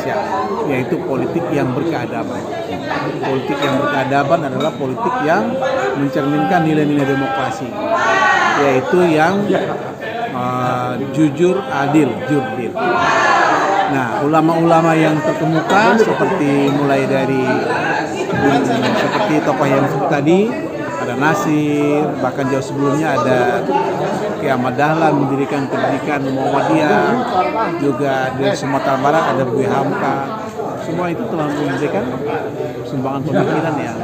Indonesia, yaitu politik yang berkeadaban. Politik yang berkeadaban adalah politik yang mencerminkan nilai-nilai demokrasi, yaitu yang jujur, adil, jurdil. Nah, ulama-ulama yang terkemuka seperti mulai dari seperti tokoh yang disebut tadi, ada Nasir, bahkan jauh sebelumnya ada Ki Ahmad Dahlan mendirikan pendidikan Muhammadiyah, juga dari Sumatera Barat ada Buya Hamka. Semua itu telah memberikan sumbangan pemikiran yang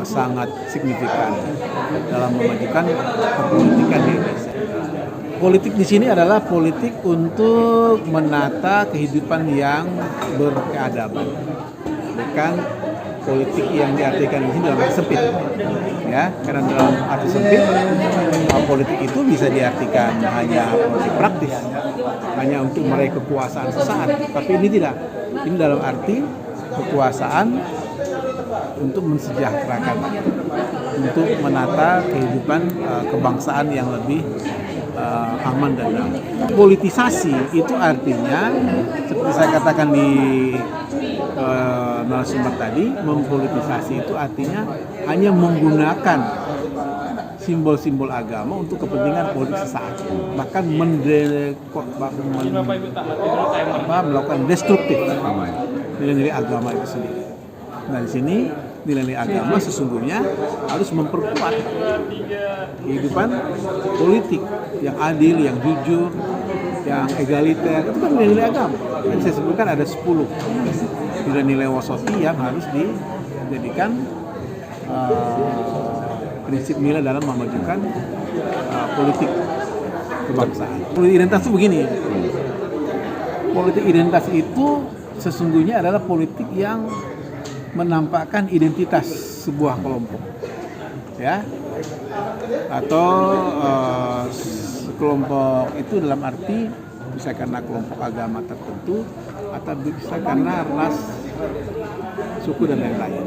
sangat signifikan dalam memajukan pendidikan di Indonesia. Politik di sini adalah politik untuk menata kehidupan yang berkeadaban, bukan politik yang diartikan di sini dalam arti sempit, ya. Karena dalam arti sempit, politik itu bisa diartikan hanya politik praktis, hanya untuk meraih kekuasaan sesaat. Tapi ini tidak. Ini dalam arti kekuasaan untuk mensejahterakan, untuk menata kehidupan kebangsaan yang lebih aman dan damai. Politisasi itu artinya, seperti saya katakan di narasumber tadi, mempolitisasi itu artinya hanya menggunakan simbol-simbol agama untuk kepentingan politik sesaat, bahkan melakukan destruktif nilai-nilai agama itu sendiri. Nah, di sini nilai-nilai agama sesungguhnya harus memperkuat kehidupan politik yang adil, yang jujur, yang egaliter. Itu kan nilai-nilai agama. Yang saya sebutkan ada 10 nilai-nilai wasati yang harus dijadikan prinsip nilai dalam memajukan politik kebangsaan. Politik identitas itu begini. Politik identitas itu sesungguhnya adalah politik yang menampakkan identitas sebuah kelompok, ya, atau kelompok itu dalam arti bisa karena kelompok agama tertentu atau bisa karena ras, suku dan lain-lain.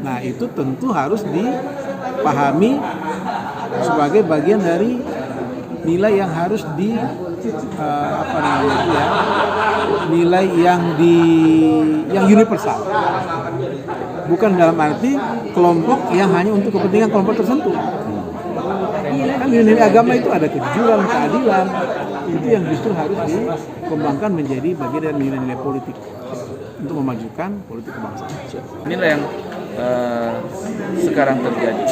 Nah, itu tentu harus dipahami sebagai bagian dari nilai yang harus nilai yang universal. Bukan dalam arti kelompok yang hanya untuk kepentingan kelompok tertentu. Kan nilai agama itu ada kejujuran, keadilan. Itu yang justru harus dikembangkan menjadi bagian dari nilai-nilai politik untuk memajukan politik kebangsaan. Inilah yang sekarang terjadi.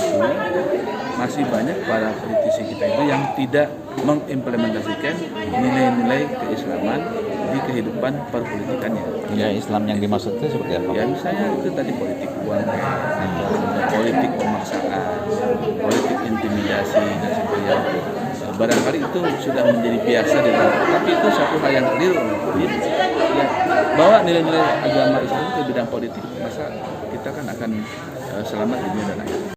Masih banyak para politisi kita itu yang tidak mengimplementasikan nilai-nilai keislaman di kehidupan perpolitikannya. Ya, Islam yang dimaksud itu seperti apa? Ya, misalnya itu tadi politik uang, politik pemaksaan, politik intimidasi dan sebagainya. Barangkali itu sudah menjadi biasa di dalam, tapi itu satu hal yang keliru. Ya, bawa nilai-nilai agama Islam ke bidang politik, masa kita kan akan selamat di dunia dan akhirat.